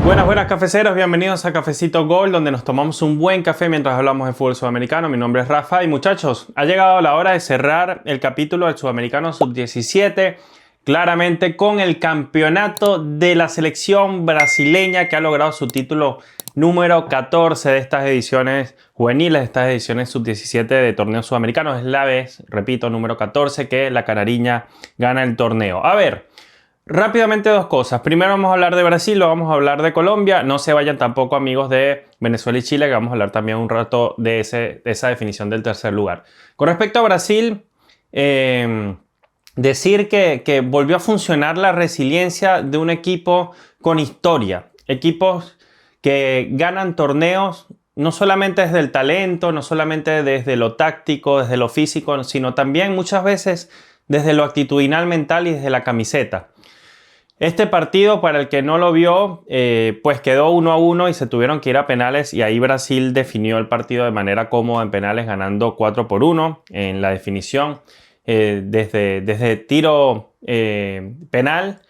Buenas, buenas cafeceros, bienvenidos a Cafecito Gol, donde nos tomamos un buen café mientras hablamos de fútbol sudamericano. Mi nombre es Rafa y muchachos, ha llegado la hora de cerrar el capítulo del Sudamericano Sub-17, claramente con el campeonato de la selección brasileña que ha logrado su título número 14 de estas ediciones juveniles, de estas ediciones Sub-17 de torneos sudamericanos. Es la vez, repito, número 14 que la canariña gana el torneo. A ver, rápidamente dos cosas. Primero vamos a hablar de Brasil, luego vamos a hablar de Colombia. No se vayan tampoco amigos de Venezuela y Chile, que vamos a hablar también un rato de esa definición del tercer lugar. Con respecto a Brasil, decir que volvió a funcionar la resiliencia de un equipo con historia. Equipos que ganan torneos no solamente desde el talento, no solamente desde lo táctico, desde lo físico, sino también muchas veces desde lo actitudinal, mental y desde la camiseta. Este partido, para el que no lo vio, pues quedó 1-1 y se tuvieron que ir a penales, y ahí Brasil definió el partido de manera cómoda en penales, ganando 4-1 en la definición desde tiro penal.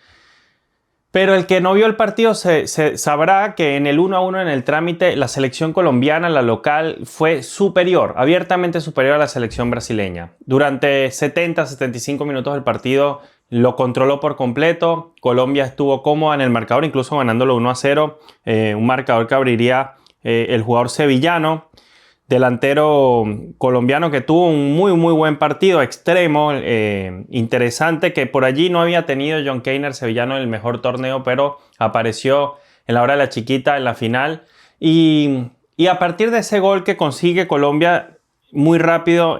Pero el que no vio el partido sabrá que en el 1-1 en el trámite la selección colombiana, la local, fue superior, abiertamente superior a la selección brasileña. Durante 70-75 minutos del partido lo controló por completo. Colombia estuvo cómoda en el marcador, incluso ganándolo 1-0. Un marcador que abriría el jugador sevillano, delantero colombiano, que tuvo un muy buen partido, extremo, interesante, que por allí no había tenido John Keiner, sevillano, el mejor torneo, pero apareció en la hora de la chiquita en la final. Y a partir de ese gol que consigue Colombia muy rápido,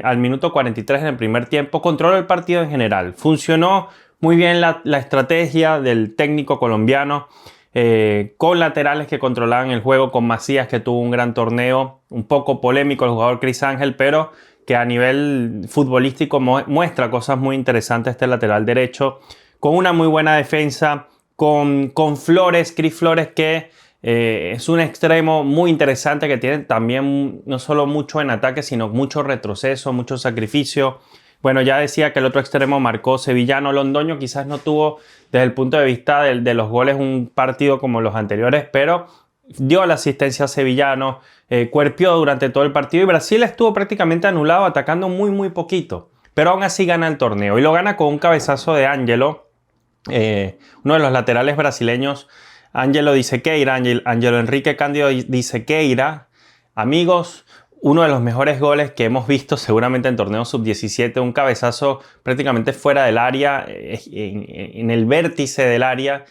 al minuto 43 en el primer tiempo, controló el partido en general. Funcionó muy bien la estrategia del técnico colombiano, con laterales que controlaban el juego, con Macías, que tuvo un gran torneo, un poco polémico el jugador Chris Ángel, pero que a nivel futbolístico muestra cosas muy interesantes este lateral derecho, con una muy buena defensa, con Flores, Chris Flores, que es un extremo muy interesante, que tiene también no solo mucho en ataque, sino mucho retroceso, mucho sacrificio. Bueno, ya decía que el otro extremo marcó sevillano. Londoño quizás no tuvo, desde el punto de vista de los goles, un partido como los anteriores, pero dio la asistencia a sevillano, cuerpió durante todo el partido, y Brasil estuvo prácticamente anulado, atacando muy poquito. Pero aún así gana el torneo, y lo gana con un cabezazo de Ángelo, uno de los laterales brasileños. Ángelo Disequeira, Ángelo Enrique Cándido Disequeira. Amigos, uno de los mejores goles que hemos visto seguramente en torneo sub-17, un cabezazo prácticamente fuera del área, en el vértice del área.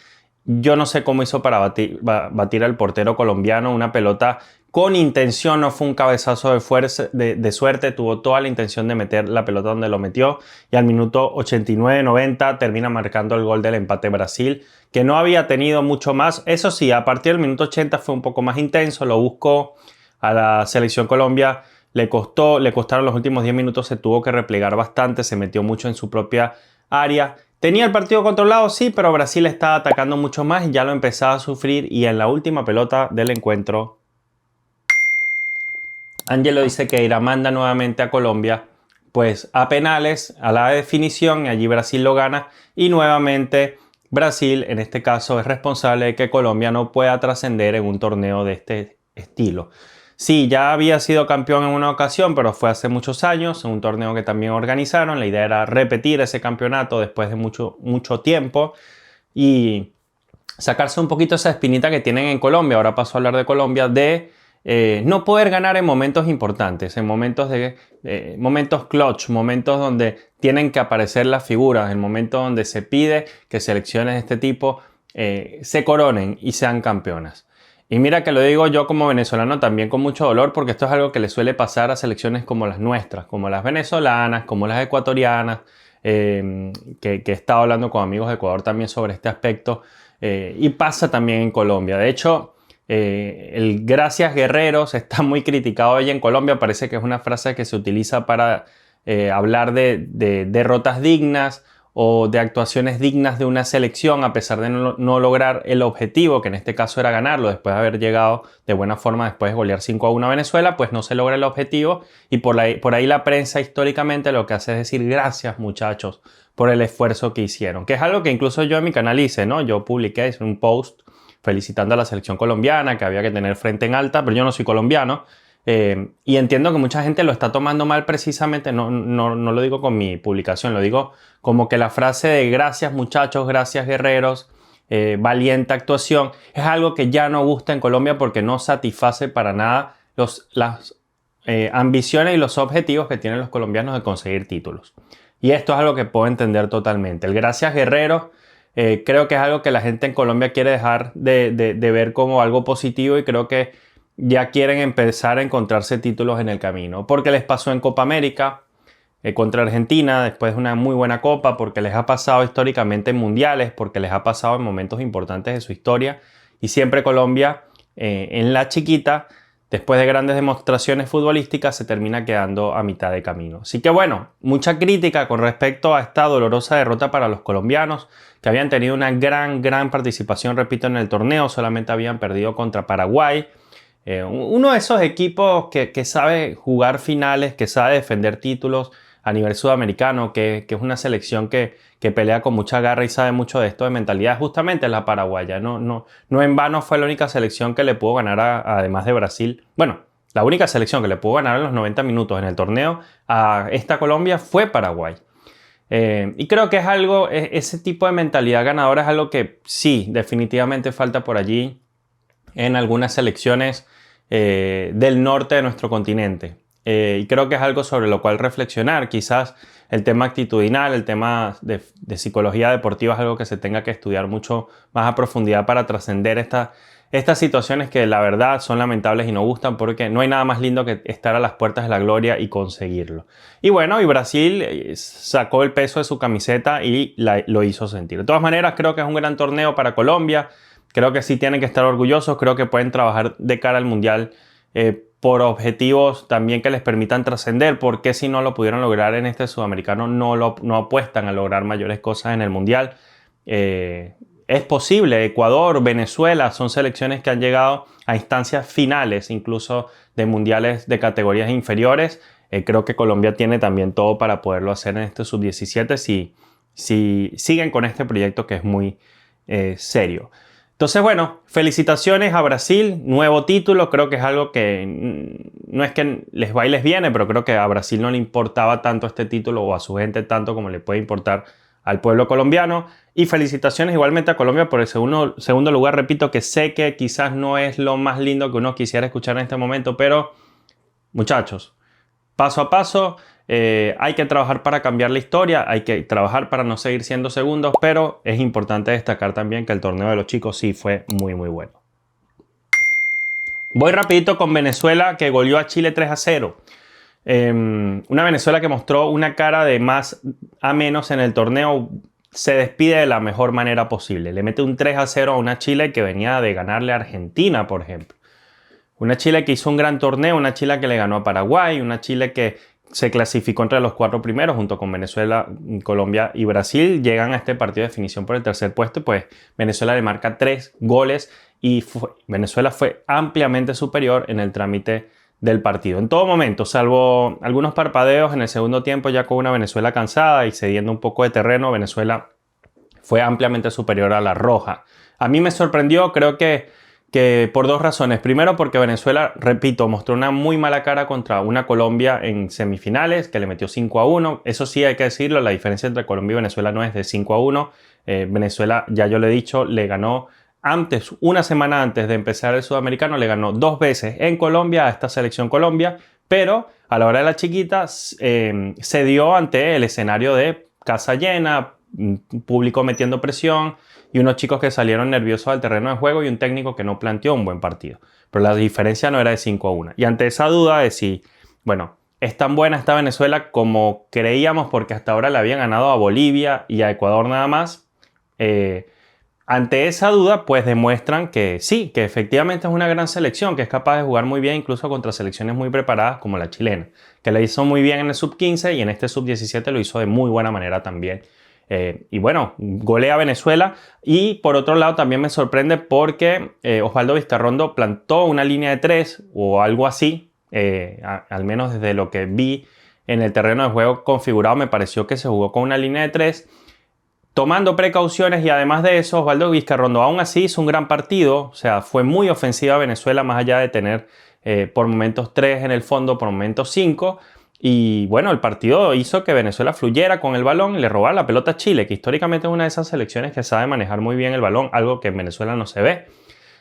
Yo no sé cómo hizo para batir al portero colombiano, una pelota con intención, no fue un cabezazo de suerte, tuvo toda la intención de meter la pelota donde lo metió, y al minuto 89-90 termina marcando el gol del empate Brasil, que no había tenido mucho más. Eso sí, a partir del minuto 80 fue un poco más intenso, lo buscó a la selección Colombia, le costaron los últimos 10 minutos, se tuvo que replegar bastante, se metió mucho en su propia área. Tenía el partido controlado, sí, pero Brasil estaba atacando mucho más y ya lo empezaba a sufrir, y en la última pelota del encuentro, Ángelo Disequeira manda nuevamente a Colombia pues a penales, a la definición, y allí Brasil lo gana, y nuevamente Brasil en este caso es responsable de que Colombia no pueda trascender en un torneo de este estilo. Sí, ya había sido campeón en una ocasión, pero fue hace muchos años, en un torneo que también organizaron. La idea era repetir ese campeonato después de mucho tiempo y sacarse un poquito esa espinita que tienen en Colombia. Ahora paso a hablar de Colombia, de no poder ganar en momentos importantes, en momentos momentos clutch, momentos donde tienen que aparecer las figuras, en momentos donde se pide que selecciones de este tipo se coronen y sean campeonas. Y mira que lo digo yo como venezolano también con mucho dolor, porque esto es algo que le suele pasar a selecciones como las nuestras, como las venezolanas, como las ecuatorianas, que he estado hablando con amigos de Ecuador también sobre este aspecto, y pasa también en Colombia. De hecho, el gracias guerreros está muy criticado hoy en Colombia. Parece que es una frase que se utiliza para hablar de derrotas dignas o de actuaciones dignas de una selección, a pesar de no lograr el objetivo, que en este caso era ganarlo, después de haber llegado de buena forma, después de golear 5-1 a Venezuela, pues no se logra el objetivo, y por ahí la prensa históricamente lo que hace es decir gracias muchachos por el esfuerzo que hicieron, que es algo que incluso yo en mi canal hice, ¿no? Yo publiqué, hice un post felicitando a la selección colombiana, que había que tener frente en alta, pero yo no soy colombiano. Y entiendo que mucha gente lo está tomando mal precisamente, no lo digo con mi publicación, lo digo como que la frase de gracias muchachos, gracias guerreros, valiente actuación, es algo que ya no gusta en Colombia porque no satisface para nada las ambiciones y los objetivos que tienen los colombianos de conseguir títulos. Y esto es algo que puedo entender totalmente. El gracias guerreros creo que es algo que la gente en Colombia quiere dejar de ver como algo positivo y creo que ya quieren empezar a encontrarse títulos en el camino. Porque les pasó en Copa América contra Argentina, después de una muy buena Copa, porque les ha pasado históricamente en mundiales, porque les ha pasado en momentos importantes de su historia. Y siempre Colombia, en la chiquita, después de grandes demostraciones futbolísticas, se termina quedando a mitad de camino. Así que bueno, mucha crítica con respecto a esta dolorosa derrota para los colombianos, que habían tenido una gran participación, repito, en el torneo. Solamente habían perdido contra Paraguay. Uno de esos equipos que sabe jugar finales, que sabe defender títulos a nivel sudamericano, que es una selección que pelea con mucha garra y sabe mucho de esto de mentalidad, justamente la paraguaya. No en vano fue la única selección que le pudo ganar, además de Brasil. Bueno, la única selección que le pudo ganar en los 90 minutos en el torneo a esta Colombia fue Paraguay. Y creo que es algo, ese tipo de mentalidad ganadora es algo que sí, definitivamente falta por allí en algunas selecciones del norte de nuestro continente. Y creo que es algo sobre lo cual reflexionar. Quizás el tema actitudinal, el tema de psicología deportiva es algo que se tenga que estudiar mucho más a profundidad para trascender estas situaciones que la verdad son lamentables y no gustan, porque no hay nada más lindo que estar a las puertas de la gloria y conseguirlo. Y bueno, y Brasil sacó el peso de su camiseta y lo hizo sentir. De todas maneras, creo que es un gran torneo para Colombia. Creo que sí tienen que estar orgullosos, creo que pueden trabajar de cara al Mundial por objetivos también que les permitan trascender, porque si no lo pudieron lograr en este sudamericano, no apuestan a lograr mayores cosas en el Mundial. Es posible, Ecuador, Venezuela son selecciones que han llegado a instancias finales, incluso de mundiales de categorías inferiores. Creo que Colombia tiene también todo para poderlo hacer en este sub-17 si siguen con este proyecto que es muy serio. Entonces, bueno, felicitaciones a Brasil, nuevo título. Creo que es algo que no es que les va y les viene, pero creo que a Brasil no le importaba tanto este título o a su gente tanto como le puede importar al pueblo colombiano. Y felicitaciones igualmente a Colombia por el segundo lugar. Repito que sé que quizás no es lo más lindo que uno quisiera escuchar en este momento, pero muchachos, paso a paso. Hay que trabajar para cambiar la historia, hay que trabajar para no seguir siendo segundos, pero es importante destacar también que el torneo de los chicos sí fue muy bueno. Voy rapidito con Venezuela, que goleó a Chile 3-0. Una Venezuela que mostró una cara de más a menos en el torneo. Se despide de la mejor manera posible. Le mete un 3-0 a una Chile que venía de ganarle a Argentina, por ejemplo. Una Chile que hizo un gran torneo, una Chile que le ganó a Paraguay, una Chile que se clasificó entre los 4 primeros junto con Venezuela, Colombia y Brasil. Llegan a este partido de definición por el tercer puesto, pues Venezuela le marca 3 goles y Venezuela fue ampliamente superior en el trámite del partido. En todo momento, salvo algunos parpadeos en el segundo tiempo, ya con una Venezuela cansada y cediendo un poco de terreno, Venezuela fue ampliamente superior a la roja. A mí me sorprendió, creo que por 2 razones. Primero, porque Venezuela, repito, mostró una muy mala cara contra una Colombia en semifinales, que le metió 5-1. Eso sí hay que decirlo, la diferencia entre Colombia y Venezuela no es de 5-1. Venezuela, ya yo le he dicho, le ganó una semana antes de empezar el sudamericano, le ganó 2 veces en Colombia a esta selección Colombia, pero a la hora de la chiquita se dio ante el escenario de casa llena, público metiendo presión y unos chicos que salieron nerviosos al terreno de juego y un técnico que no planteó un buen partido. Pero la diferencia no era de 5-1. Y ante esa duda de si, bueno, es tan buena esta Venezuela como creíamos porque hasta ahora le habían ganado a Bolivia y a Ecuador nada más, ante esa duda pues demuestran que sí, que efectivamente es una gran selección, que es capaz de jugar muy bien incluso contra selecciones muy preparadas como la chilena, que la hizo muy bien en el sub-15 y en este sub-17 lo hizo de muy buena manera también. Y bueno, golea a Venezuela y por otro lado también me sorprende porque Osvaldo Vizcarrondo plantó una línea de 3 o algo así, al menos desde lo que vi en el terreno de juego configurado me pareció que se jugó con una línea de 3 tomando precauciones, y además de eso, Osvaldo Vizcarrondo aún así hizo un gran partido, o sea, fue muy ofensiva Venezuela, más allá de tener por momentos 3 en el fondo, por momentos 5. Y bueno, el partido hizo que Venezuela fluyera con el balón y le robara la pelota a Chile, que históricamente es una de esas selecciones que sabe manejar muy bien el balón, algo que en Venezuela no se ve.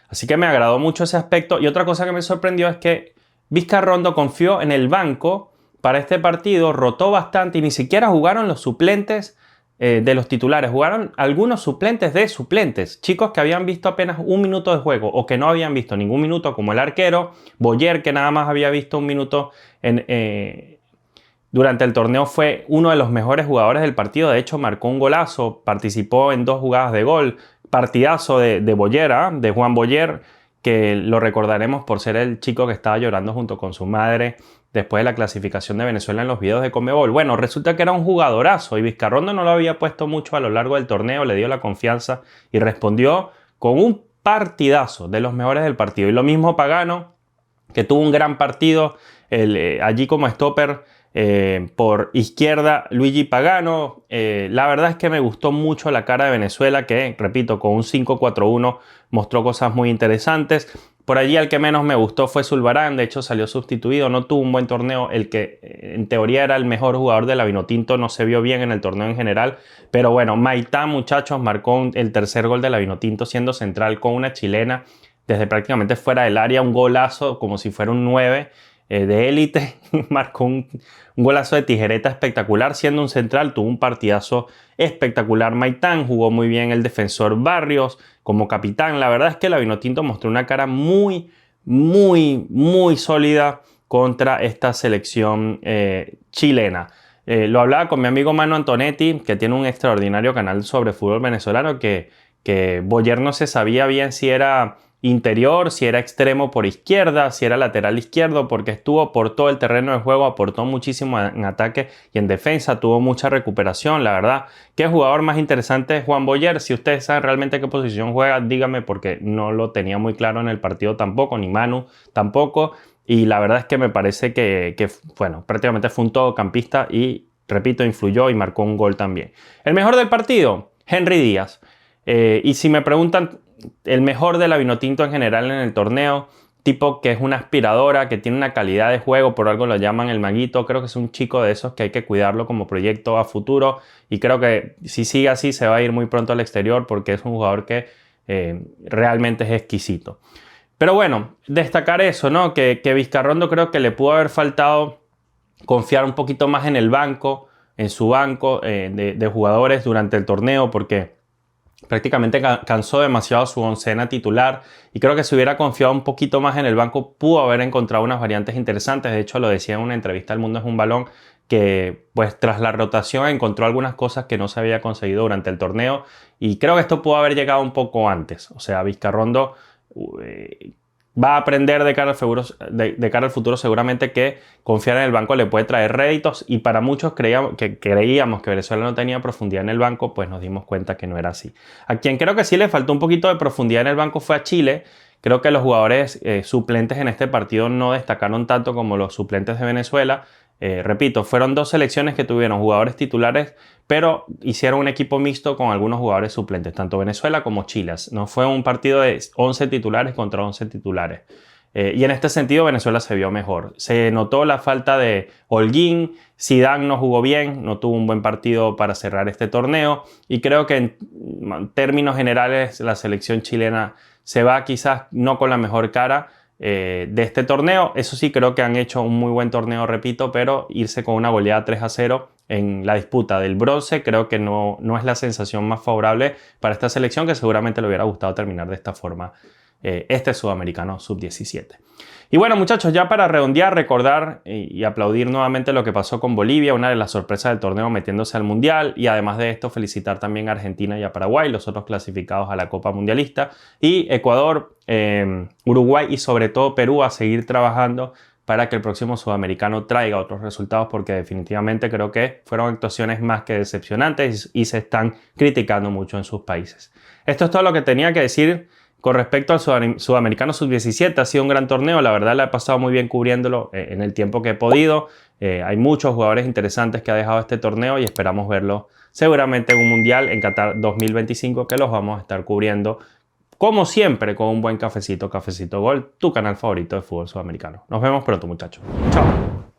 Así que me agradó mucho ese aspecto. Y otra cosa que me sorprendió es que Vizcarrondo confió en el banco para este partido, rotó bastante y ni siquiera jugaron los suplentes de los titulares. Jugaron algunos suplentes de suplentes, chicos que habían visto apenas un minuto de juego o que no habían visto ningún minuto, como el arquero Boyer, que nada más había visto un minuto durante el torneo. Fue uno de los mejores jugadores del partido. De hecho, marcó un golazo, participó en 2 jugadas de gol. Partidazo de Boyer, de Juan Boyer, que lo recordaremos por ser el chico que estaba llorando junto con su madre después de la clasificación de Venezuela en los videos de Conmebol. Bueno, resulta que era un jugadorazo y Vizcarrondo no lo había puesto mucho a lo largo del torneo, le dio la confianza y respondió con un partidazo, de los mejores del partido. Y lo mismo Pagano, que tuvo un gran partido allí como stopper por izquierda, Luigi Pagano. La verdad es que me gustó mucho la cara de Venezuela, que, repito, con un 5-4-1 mostró cosas muy interesantes. Por allí el que menos me gustó fue Zulbarán, de hecho salió sustituido, no tuvo un buen torneo. El que en teoría era el mejor jugador de la Vinotinto no se vio bien en el torneo en general, pero bueno, Maitán, muchachos, marcó el tercer gol de la Vinotinto siendo central con una chilena desde prácticamente fuera del área, un golazo como si fuera un 9 de élite. Marcó un golazo de tijereta espectacular siendo un central, tuvo un partidazo espectacular Maitán, jugó muy bien el defensor Barrios como capitán. La verdad es que la Vinotinto mostró una cara muy sólida contra esta selección chilena. Lo hablaba con mi amigo Manu Antonetti, que tiene un extraordinario canal sobre fútbol venezolano, que Boyer no se sabía bien si era interior, si era extremo por izquierda, si era lateral izquierdo, porque estuvo por todo el terreno de juego, aportó muchísimo en ataque y en defensa, tuvo mucha recuperación. La verdad, ¿qué jugador más interesante es Juan Boyer? Si ustedes saben realmente qué posición juega, díganme, porque no lo tenía muy claro en el partido tampoco, ni Manu tampoco, y la verdad es que me parece que bueno, prácticamente fue un todocampista y, repito, influyó y marcó un gol también. El mejor del partido, Henry Díaz. Y si me preguntan, el mejor de la Vinotinto en general en el torneo, tipo que es una aspiradora, que tiene una calidad de juego, por algo lo llaman el maguito. Creo que es un chico de esos que hay que cuidarlo como proyecto a futuro, y creo que si sigue así se va a ir muy pronto al exterior, porque es un jugador que realmente es exquisito. Pero bueno, destacar eso, ¿no? Que Vizcarrondo creo que le pudo haber faltado confiar un poquito más en el banco, en su banco de jugadores durante el torneo, porque prácticamente cansó demasiado su oncena titular, y creo que si hubiera confiado un poquito más en el banco pudo haber encontrado unas variantes interesantes. De hecho, lo decía en una entrevista al Mundo es un Balón, que pues tras la rotación encontró algunas cosas que no se había conseguido durante el torneo, y creo que esto pudo haber llegado un poco antes. O sea, Vizcarrondo va a aprender de cara al futuro seguramente que confiar en el banco le puede traer réditos, y para muchos creíamos que Venezuela no tenía profundidad en el banco, pues nos dimos cuenta que no era así. A quien creo que sí le faltó un poquito de profundidad en el banco fue a Chile. Creo que los jugadores suplentes en este partido no destacaron tanto como los suplentes de Venezuela. Repito, fueron 2 selecciones que tuvieron jugadores titulares, pero hicieron un equipo mixto con algunos jugadores suplentes, tanto Venezuela como Chile. No fue un partido de 11 titulares contra 11 titulares. Y en este sentido Venezuela se vio mejor. Se notó la falta de Holguín, Zidane no jugó bien, no tuvo un buen partido para cerrar este torneo, y creo que en términos generales la selección chilena se va quizás no con la mejor cara de este torneo. Eso sí, creo que han hecho un muy buen torneo, repito, pero irse con una goleada 3-0 en la disputa del bronce creo que no es la sensación más favorable para esta selección, que seguramente le hubiera gustado terminar de esta forma este sudamericano sub-17. Y bueno, muchachos, ya para redondear, recordar y aplaudir nuevamente lo que pasó con Bolivia, una de las sorpresas del torneo metiéndose al Mundial, y además de esto felicitar también a Argentina y a Paraguay, los otros clasificados a la Copa Mundialista, y Ecuador, Uruguay y sobre todo Perú a seguir trabajando para que el próximo sudamericano traiga otros resultados, porque definitivamente creo que fueron actuaciones más que decepcionantes y se están criticando mucho en sus países. Esto es todo lo que tenía que decir Con respecto al Sudamericano Sub-17, ha sido un gran torneo. La verdad, la he pasado muy bien cubriéndolo en el tiempo que he podido. Hay muchos jugadores interesantes que ha dejado este torneo y esperamos verlo seguramente en un Mundial en Qatar 2025, que los vamos a estar cubriendo, como siempre, con un buen cafecito, Cafecito Gol, tu canal favorito de fútbol sudamericano. Nos vemos pronto, muchachos. Chao.